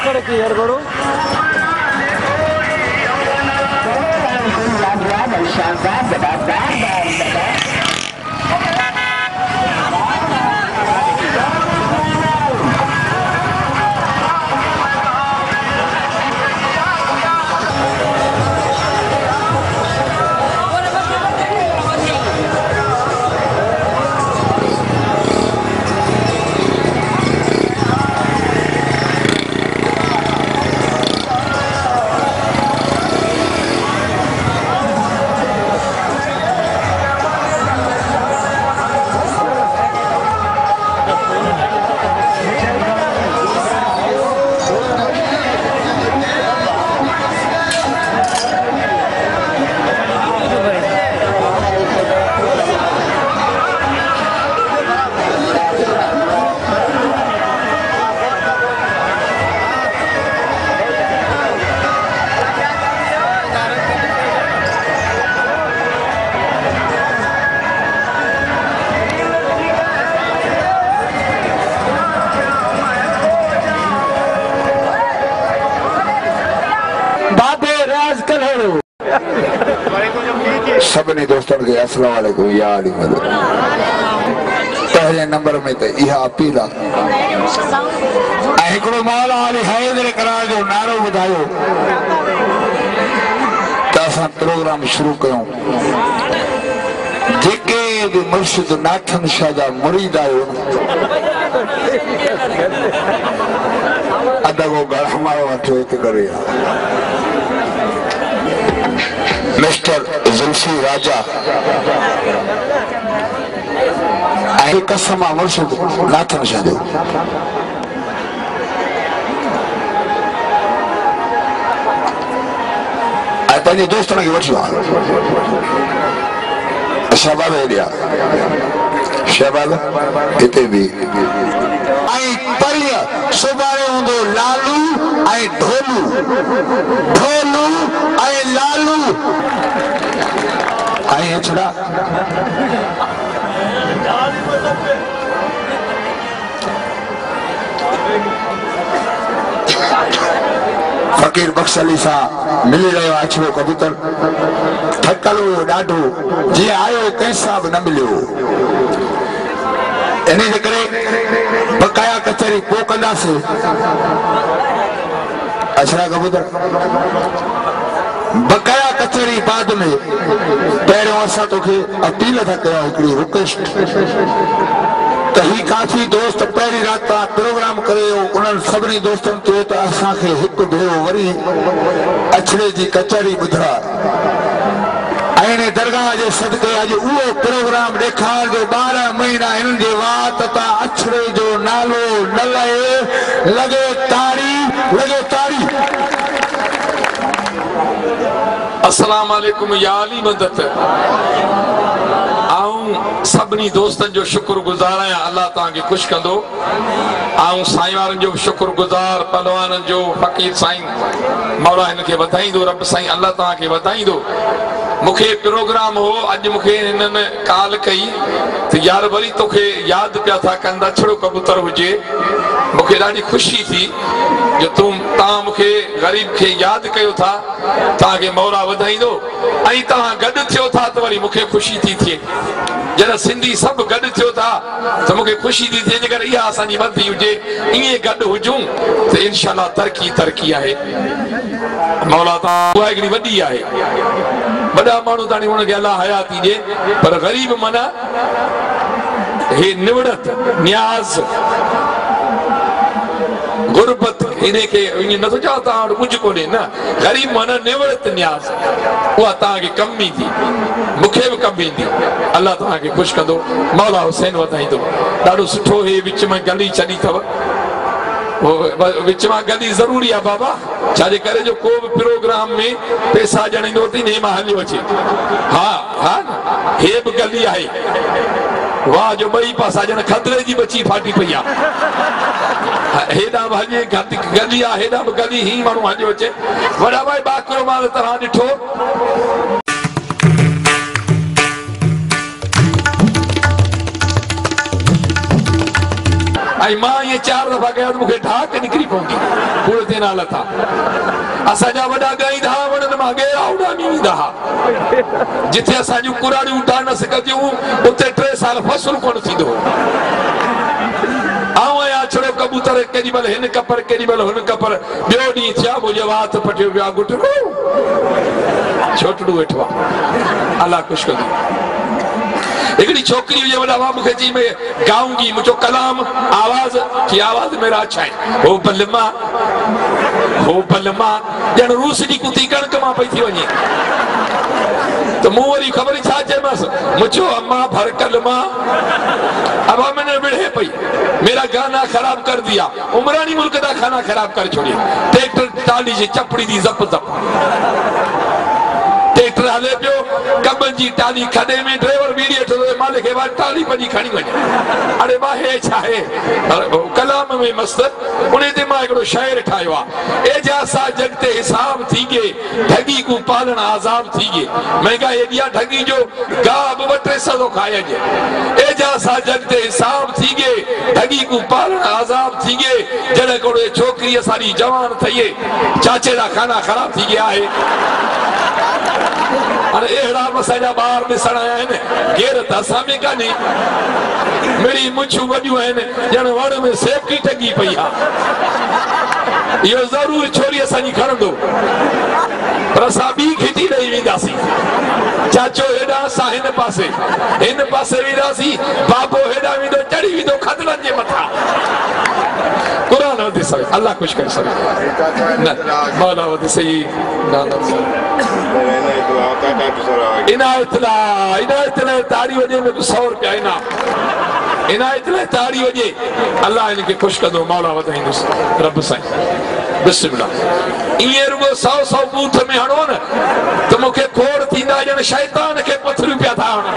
पकड़ की यार बड़ो सभी दोस्तों के अस्सलाम वालेकुम यार पहले नंबर में तो यह अपील आहे मौला अली हैदर करार जो नारो ॿुधायो तो असां प्रोग्राम शुरू कयूं जेके भी मुर्शिद नाथन शाह जा मुरीद आयो अदगो गढ़मारो वठो हिते करे मिस्टर जुल्फी राजा कसम मुर्शिद नाथन शाह जो पंहिंजे दोस्तन खे वठी शहबाज हेॾिया शहबाज हिते बि परीअ सुभाणे हूंदो लालू ऐं ढोलू ढोलू ऐं लालू ऐं छड़ा फकीर बख्श अली सां मिली रहियो आहे अछड़ो कबूतर थकल हुयो ॾाढो जीअं आयो कंहिंसां बि न मिलियो इन जे करे बकाया कचहरी पोइ कंदासीं अछड़ा कबूतर बकाया कचहरी बाद में पहिरियों असां तोखे अपील था कयूं हिकिड़ी रिक्वेस्ट तो ही काफी दोस्त पहली रात प्रोग्राम करे उन्हनि सभिनी दोस्तनि चयो त असांखे हिकु भेरो वरी अछड़े जी कचहरी ॿुधा ऐं दरगाह जे सदके अॼु उहो प्रोग्राम ॾेखार जो 12 महीना हिननि जे वात तां अछड़े जो नालो न लहे लॻे ताड़ी अस्सलाम वालेकुम या अली मदद सभी दोस्तन जो शुक्रगुजार आया अल्लाह तव्हांखे खुश कंदो साईं वारन जो शुक्रगुजार पहलवान जो फकीर साईं मौला इनके वधाईंदो रब साईं अल्लाह तव्हांखे वधाईंदो मुखे प्रोग्राम हो अज मुखे इन्हनि काल कई तो यार वरी तोखे याद पिया था कनि दछड़ो कबूतर हुजे मुखे ॾाढी खुशी थी जो तव्हां मुखे ग़रीब खे यादि कयो था तव्हांखे मौला वधाईंदो ऐं तव्हां गॾु थियो था त वरी मुखे खुशी थी थिए जॾहिं सिंधी सभु गॾु थियो था त मूंखे खुशी थी थिए जेकर इहा असांजी मर्ज़ी हुजे ईअं गॾु हुजूं त इनशाअल्लाह तरक़ी आहे मौला तव्हां उहा हिकिड़ी वॾी आहे वॾा माण्हू ताणी हुनखे अलाह हयात ॾिए पर ग़रीब माना हे निवड़त न्याज़ गुरबत इनखे ईअं नथो चवां तव्हां वटि कुझु कोन्हे न ग़रीब माना निवड़त न्याज़ उहा तव्हांखे कमु ईंदी मूंखे बि कमु ईंदी अलाह तव्हांखे ख़ुशि कंदो मौला हुसैन वधाईंदो ॾाढो सुठो हे विच में गली छॾी अथव विच में गली ज़रूरी आहे बाबा छाजे करे जो को बि प्रोग्राम में पैसा ॼणींदो थी ने मां हलियो अचे हा हा न हे बि गली आहे वाह जो ॿई पासा ॼण खतरे जी बची फाटी पई आहे हेॾा बि हले गली आहे हेॾा बि गली ही माण्हू हलियो अचे वॾा भाई बाक़ियो माल तव्हां ॾिठो ऐं मां इहे 4 दफ़ा कया त मूंखे ढाक निकिरी पवंदी पूरे ते नाला था असांजा वॾा ॻाईंदा हुआ वणनि मां गेरा उॾामी वेंदा हुआ जिथे असांजूं कुराड़ियूं उॾाए न सघंदियूं उते 3 साल फ़सुलु कोन थींदो आऊं आया छड़ो कबूतर केॾी महिल हिन कपर केॾी महिल हुन कपर ॿियो ॾींहुं थिया मुंहिंजो वात पटियो विया गुटड़ो छोटड़ू वेठो आहे अलाह ख़ुशि कंदो हिकिड़ी छोकिरी हुई वॾा भाउ मूंखे चई मैं गाऊंगी मुझो कलाम आवाज़ की आवाज़ मेरा अच्छा है हो बलमा ॼण रूस जी कुती कणक मां पई थी वञे तो मूं वरी ख़बर छा चयोमांसि मुझो अम्मा भर कलमा अब मैंने विढ़े पई मेरा गाना खराब कर दिया उमरानी मुल्क का खाना खराब कर छोड़िया ट्रैक्टर टाली जी चपड़ी दी जप ट्रैक्टर हले पियो कबन जी टाली खॾे में ड्राइवर बीड़ी थो मालिक खे टाली पंहिंजी खणी वञे अरे वाह हे छा आहे कलाम में मस्त उन ते मां हिकिड़ो शाइर ठाहियो आहे ए जैसा जग ते हिसाब थी गे ठगी को पालन आज़ाब थी गे महंगा एडिया ठगी जो गाह बि 200 थो खाए जे ए जैसा जग ते हिसाब थी गे ठगी को पालन आज़ाब थी गे जॾहिं कोई छोकिरी असांजी जवान थिए चाचे जा खाना ख़राब थी गया आहे अरे एड़ा असांजा ॿार ॾिसण आया आहिनि केर त असां में कान्हे मिड़ी मुछूं वॾियूं आहिनि ॼण वण में सेकी टंगी पई आहे इहो ज़रूर छोरी असांजी खणंदो पर असां ॿी खिटी ॾेई वेंदासीं चाचो हेॾा असां हिन पासे वेंदासीं बाबो हेॾा वेंदो चढ़ी वेंदो खदड़नि जे मथां कुरान वधी सघे अलाह ख़ुशि करे सघे न मौला वधी सही इनायत लाइ ताड़ी वॼे में 100 रुपया इनाम इनायत लाइ ताड़ी वॼे अलाह इनखे ख़ुशि कंदो मौला वधाईंदुसि रब साईं बिस्मिल्लाह ईअं रुगो 100 बूथ में हणो न त मूंखे खोड़ थींदा ॼण शैतान खे पथरियूं पिया था हणनि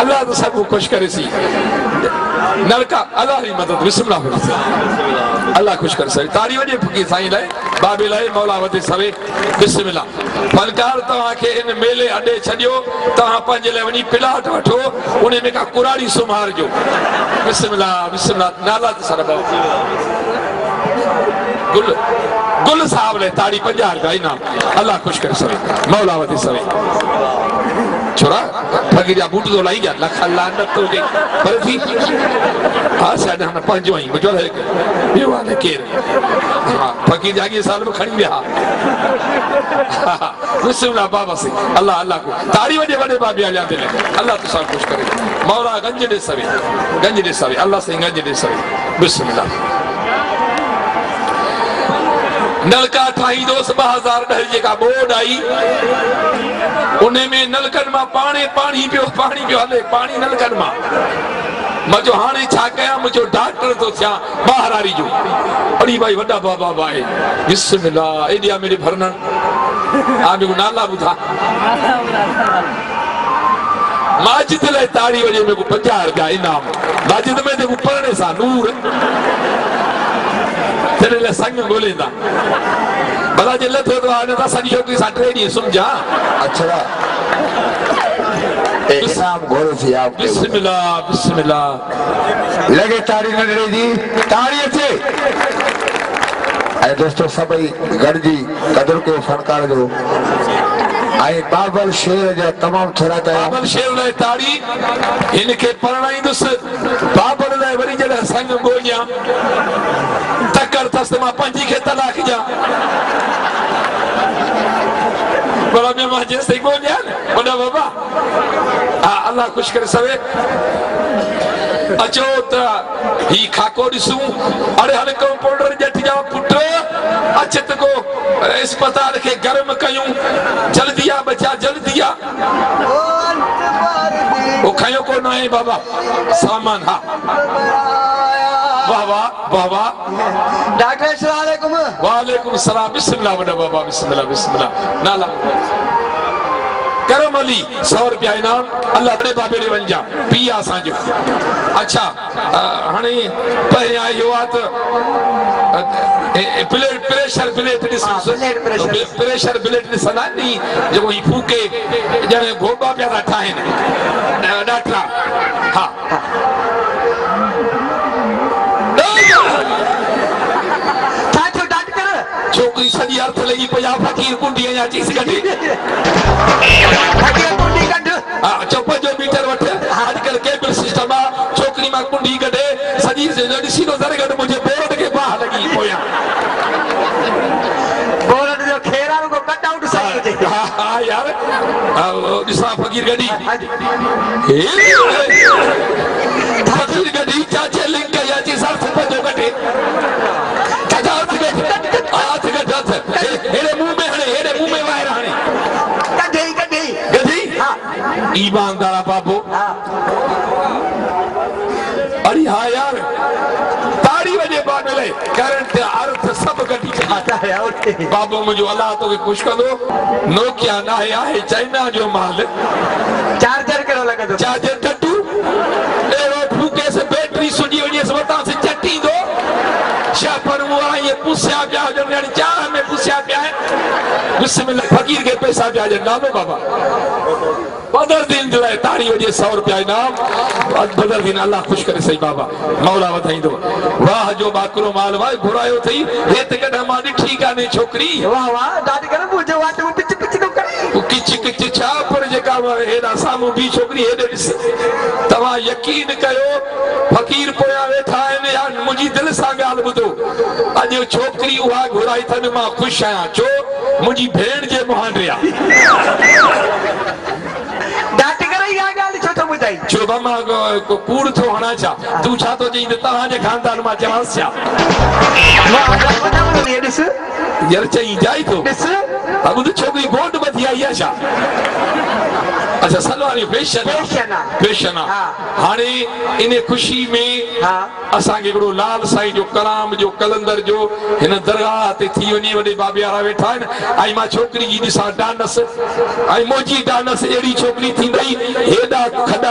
अलाह त सभु ख़ुशि करे सी नलका अलाह जी मदद बिस्मिल्लाह अलाह ख़ुशि करे सघे ताड़ी वॼे फकीर साईं लाइ बाबे लाइ मौला वधे सवे बिस्मिल्लाह फनकार तव्हांखे इन मेले अॾे छॾियो तव्हां पंहिंजे लाइ वञी प्लाट वठो उन में का कुराड़ी सुम्हारजो बिस्मिल्लाह नाला त सर गुल साहब लाइ ताड़ी 50 रुपया इनाम अलाह ख़ुशि करे सवे मौला वधे सवे छोरा ठगी जा बूट तो लाई जा लख लानत तो गई पर थी हां साडा न पंजो आई मुझो ये वाले केर हां फकीर जागी साल में खड़ी विया बिस्मिल्लाह बाबा से अल्लाह को ताड़ी वजे वडे बाबे आल्या दे अल्लाह तो सब कुछ करे मौला गंज दे सवे अल्लाह से गंज दे सवे बिस्मिल्लाह नलका ठाई दोस्त 2010 जेका बोर्ड आई उन्हें में नलकन में पानी पियो हले पानी नलकन में मजो हाने छा कया मुझो डॉक्टर तो थिया बाहरारी जो अड़ी भाई वड्डा बाबा भाई बिस्मिल्लाह एडिया मेरे भरना आगे को नाला बुधा माजिद ले ताड़ी वजे में को 50 रुपया इनाम माजिद में देखो पढ़ने सा नूर तेरे ले संग बोलेंदा भला जे लथो तो हाणे त असांजी छोकिरी सां 3 ॾींहं सुम्झा। अच्छा इनाम घोड़े थी आप बिस्मिल्लाह बिस्मिल्लाह लगे ताड़ी नंढड़े जी ताड़ी अचे ऐं दोस्तों सभई गॾिजी क़दुरु कयो फनकार जो ऐं बाबल शेर जा तमामु थोरा कया बाबल शेर लाइ ताड़ी हिनखे परणाईंदुसि बाबल लाइ वरी जॾहिं संग ॻोल्हियां तकड़ अथसि त मां पंहिंजी खे तलाक ॾियां पर मैं जेसि ताईं ॻोल्हियां न वॾा बाबा हा अलाह ख़ुशि करे सवे अचो त ही खाको ॾिसूं अरे हल कंपाउंडर ॼठ जा पुट अच त को अस्पताल खे गरम कयूं जल्दी आ बचा जल्दी आ वो खयो को ना है बाबा सामान हा वाह वाह वाह वाह डॉक्टर अस्सलाम वालेकुम वालेकुम सलाम बिस्मिल्लाह वॾा बाबा बिस्मिल्लाह बिस्मिल्लाह नाला करम अली 100 रुपया इनाम अल्लाह तेरे बाबे ॾे वञ जा पी असांजो अच्छा हाणे पहिरियों आयो आहे त प्रेशर प्लेट प्रेशर प्लेट ॾिसंदा नी जेको ही फूके ॼण गोबा पिया था ठाहिनि ॾाठा हा छोकरी सॼी अर्थ लगी पई आहे फकीर कुंडी या चीस कढी फकीर कुंडी कढ हां चुप जो मीटर वठ आजकल केबल सिस्टम आ छोकरी मां कुंडी कढे सॼी ॾिसी तो दरगढ़ मुझे बोर्ड के बाह लगी पोया बोर्ड जो खेरा को कट आउट सही हुजे हां यार ॾिसा फकीर गडी फकीर गडी चाचे लिंक या चीस अर्थ पजो कढे ईमानदार बाबू अरे हाँ यार ताड़ी वजे बाबे करंट अर्थ सब गडी आता है बाबू मुझे अल्लाह तो खुश कर दो नोकिया ना है चाइना जो माल चार्जर करो लगा दो चार्जर टट्टू एरो फूके से बैटरी सुजी वजे से बता से चट्टी दो शा पर वो ये पुछया पिया जो चाह में पुछया पिया है बिस्मिल्लाह फकीर के पैसा पिया जो नामे बाबा बदर दिन जो है ताड़ी वजे 100 रुपया इनाम बदर दिन अल्लाह खुश करे सही बाबा मौला वधाई दो वाह जो बाकरो माल वाह घुरायो थई हे त कदा मां ॾिठी काने छोकरी वाह वाह दादी करे मुझे वाट में पिच पिच को करे किच किच छा पर जेका हेडा सामू भी छोकरी हेडे ॾिस तवा यकीन कयो फकीर पोया वेठा आहिनि या मुंहिंजी दिलि सां ॻाल्हि ॿुधो अॼु छोकरी उहा घुराई अथनि मां ख़ुशि आहियां छो मुंहिंजी भेण जे मुहांडे आहे छो मां कूड़ थो हणा छा तूं छा थो चई त तव्हांजे खानदान मां चवांसि छा यार चई जाई थो अब तो छोकरी गोंड बधी आई है छा अच्छा सलवारी फैशन हाणे इन खुशी में असां के एकड़ो लाल साईं जो कलाम जो कलंदर जो हिन दरगाह ते थी वनी वडे बाबे वारा वेठा आहिनि आई मां छोकरी जी ॾिसां डानस आई मोजी डानस एड़ी छोकरी थींदई हेॾा खॾा